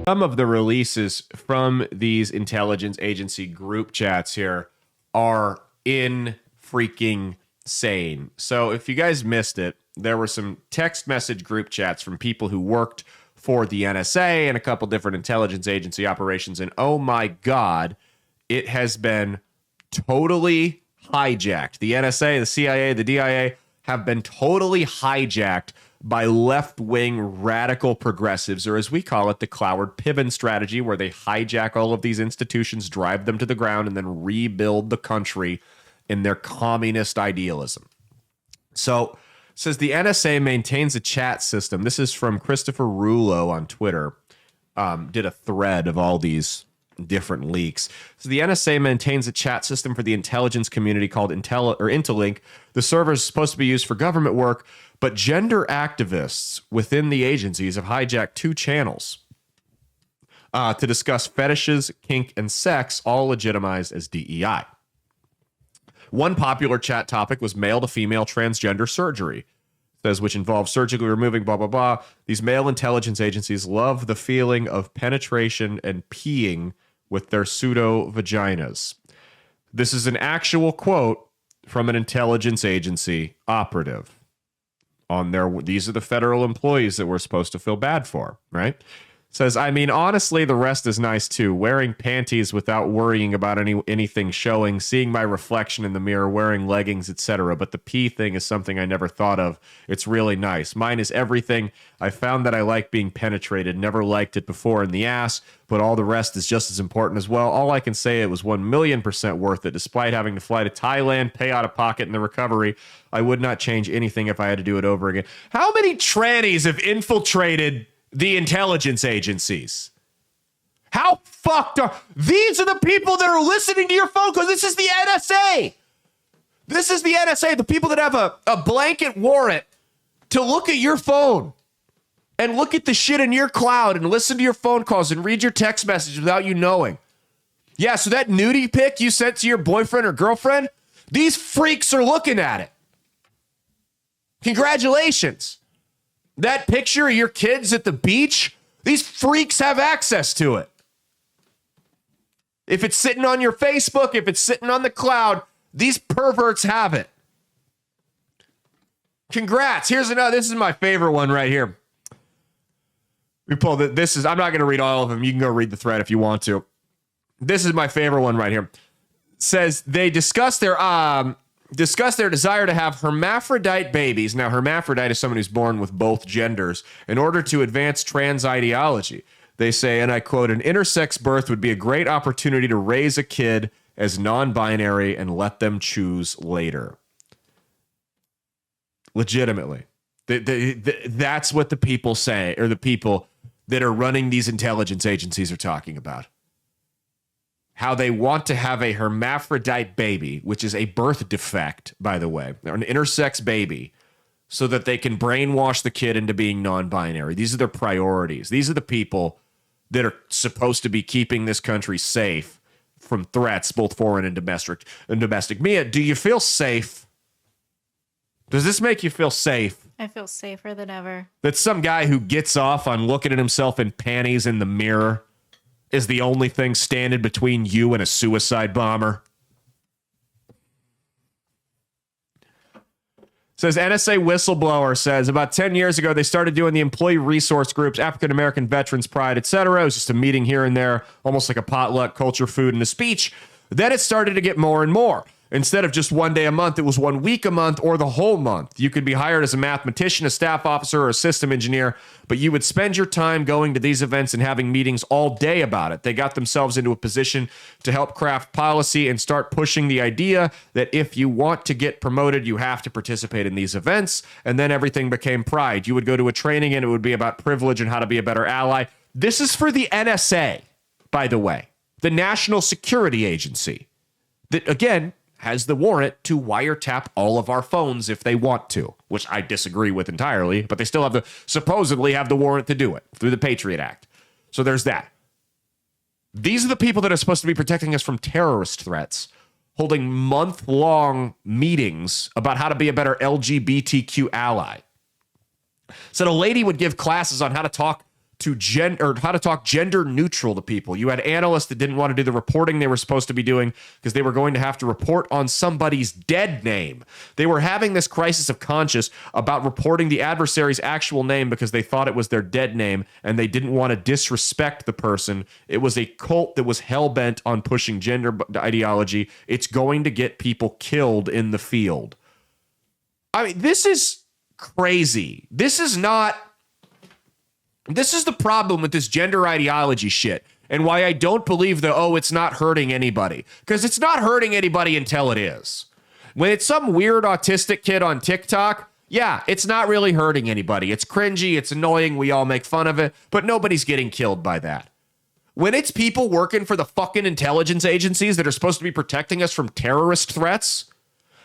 Some of the releases from these intelligence agency group chats here are in freaking sane. So if you guys missed it, there were some text message group chats from people who worked for the NSA and a couple different intelligence agency operations. And oh my God, it has been totally hijacked. The NSA, the CIA, the DIA have been totally hijacked by left-wing radical progressives, or as we call it, the Cloward Piven strategy, where they hijack all of these institutions, drive them to the ground, and then rebuild the country in their communist idealism. So, it says the NSA maintains a chat system. This is from Christopher Rulo on Twitter. Did a thread of all these different leaks. So the NSA maintains a chat system for the intelligence community called Interlink. The server is supposed to be used for government work, but gender activists within the agencies have hijacked 2 channels to discuss fetishes, kink, and sex, all legitimized as DEI. One popular chat topic was male to female transgender surgery, says, which involves surgically removing blah, blah, blah. These male intelligence agencies love the feeling of penetration and peeing with their pseudo vaginas. This is an actual quote from an intelligence agency operative on their, these are the federal employees that we're supposed to feel bad for, right? Says, I mean, honestly, the rest is nice too. Wearing panties without worrying about anything showing, seeing my reflection in the mirror, wearing leggings, etc. But the pee thing is something I never thought of. It's really nice. Mine is everything. I found that I like being penetrated. Never liked it before in the ass, but all the rest is just as important as well. All I can say, it was 1,000,000% worth it. Despite having to fly to Thailand, pay out of pocket in the recovery, I would not change anything if I had to do it over again. How many trannies have infiltrated the intelligence agencies? How fucked are these? Are the people that are listening to your phone calls? This is the NSA. This is the NSA, the people that have a blanket warrant to look at your phone and look at the shit in your cloud and listen to your phone calls and read your text message without you knowing. Yeah, so that nudie pic you sent to your boyfriend or girlfriend, these freaks are looking at it. Congratulations. That picture of your kids at the beach, these freaks have access to it. If it's sitting on your Facebook, if it's sitting on the cloud, these perverts have it. Congrats. Here's another. This is my favorite one right here. We pulled it. This is, I'm not going to read all of them. You can go read the thread if you want to. This is my favorite one right here. It says they discuss their desire to have hermaphrodite babies. Now, hermaphrodite is someone who's born with both genders in order to advance trans ideology. They say, and I quote, an intersex birth would be a great opportunity to raise a kid as non-binary and let them choose later. Legitimately. That's what the people say, or the people that are running these intelligence agencies are talking about. How they want to have a hermaphrodite baby, which is a birth defect, by the way, an intersex baby, so that they can brainwash the kid into being non-binary. These are their priorities. These are the people that are supposed to be keeping this country safe from threats, both foreign and domestic. Mia, do you feel safe? Does this make you feel safe? I feel safer than ever. That some guy who gets off on looking at himself in panties in the mirror is the only thing standing between you and a suicide bomber? Says NSA whistleblower says about 10 years ago, they started doing the employee resource groups, African-American Veterans Pride, etc. It was just a meeting here and there, almost like a potluck, culture, food, and a speech. Then it started to get more and more. Instead of just 1 day a month, it was 1 week a month or the whole month. You could be hired as a mathematician, a staff officer, or a system engineer, but you would spend your time going to these events and having meetings all day about it. They got themselves into a position to help craft policy and start pushing the idea that if you want to get promoted, you have to participate in these events. And then everything became pride. You would go to a training and it would be about privilege and how to be a better ally. This is for the NSA, by the way, the National Security Agency, that, again, has the warrant to wiretap all of our phones if they want to, which I disagree with entirely, but they still supposedly have the warrant to do it through the Patriot Act. So there's that. These are the people that are supposed to be protecting us from terrorist threats, holding month-long meetings about how to be a better LGBTQ ally. Said a lady would give classes on how to talk how to talk gender neutral to people. You had analysts that didn't want to do the reporting they were supposed to be doing because they were going to have to report on somebody's dead name. They were having this crisis of conscience about reporting the adversary's actual name because they thought it was their dead name and they didn't want to disrespect the person. It was a cult that was hell-bent on pushing gender ideology. It's going to get people killed in the field. I mean, this is crazy. This is the problem with this gender ideology shit and why I don't believe that, it's not hurting anybody. Because it's not hurting anybody until it is. When it's some weird autistic kid on TikTok, yeah, it's not really hurting anybody. It's cringy, it's annoying, we all make fun of it, but nobody's getting killed by that. When it's people working for the fucking intelligence agencies that are supposed to be protecting us from terrorist threats,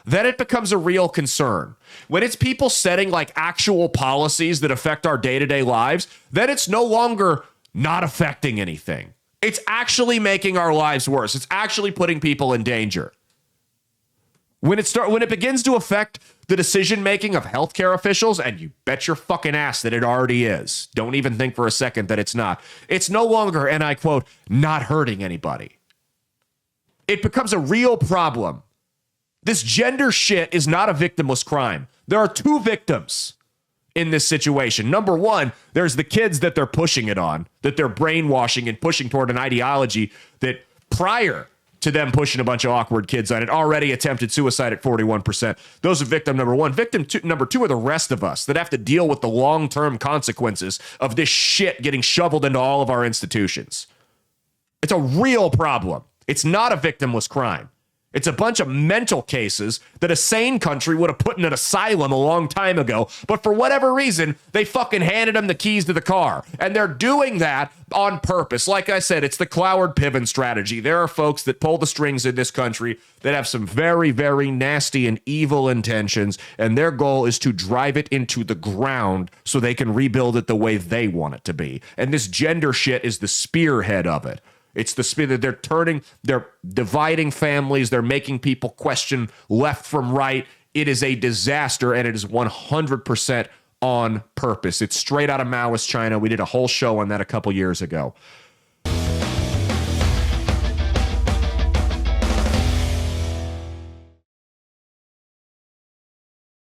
then it becomes a real concern. When it's people setting like actual policies that affect our day-to-day lives, then it's no longer not affecting anything. It's actually making our lives worse. It's actually putting people in danger. When it begins to affect the decision-making of healthcare officials, and you bet your fucking ass that it already is. Don't even think for a second that it's not. It's no longer, and I quote, not hurting anybody. It becomes a real problem. This gender shit is not a victimless crime. There are two victims in this situation. Number one, there's the kids that they're pushing it on, that they're brainwashing and pushing toward an ideology that prior to them pushing a bunch of awkward kids on it already attempted suicide at 41%. Those are victim number one. Number two are the rest of us that have to deal with the long-term consequences of this shit getting shoveled into all of our institutions. It's a real problem. It's not a victimless crime. It's a bunch of mental cases that a sane country would have put in an asylum a long time ago. But for whatever reason, they fucking handed them the keys to the car. And they're doing that on purpose. Like I said, it's the Cloward Piven strategy. There are folks that pull the strings in this country that have some very, very nasty and evil intentions. And their goal is to drive it into the ground so they can rebuild it the way they want it to be. And this gender shit is the spearhead of it. It's the speed that they're dividing families. They're making people question left from right. It is a disaster, and it is 100% on purpose. It's straight out of Maoist China. We did a whole show on that a couple years ago.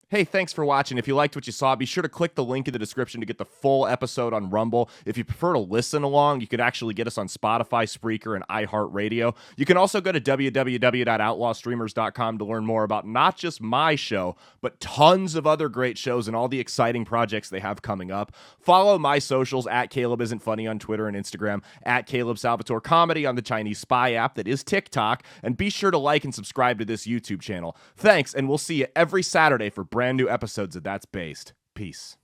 Hey, thanks for watching. If you liked what you saw, be sure to click the link in the description to get the full episode on Rumble. If you prefer to listen along, you could actually get us on Spotify, Spreaker, and iHeartRadio. You can also go to www.outlawstreamers.com to learn more about not just my show, but tons of other great shows and all the exciting projects they have coming up. Follow my socials at Caleb Isn't Funny on Twitter and Instagram, at Caleb Salvatore Comedy on the Chinese spy app that is TikTok, and be sure to like and subscribe to this YouTube channel. Thanks, and we'll see you every Saturday for brand new episodes of That's Based. Peace.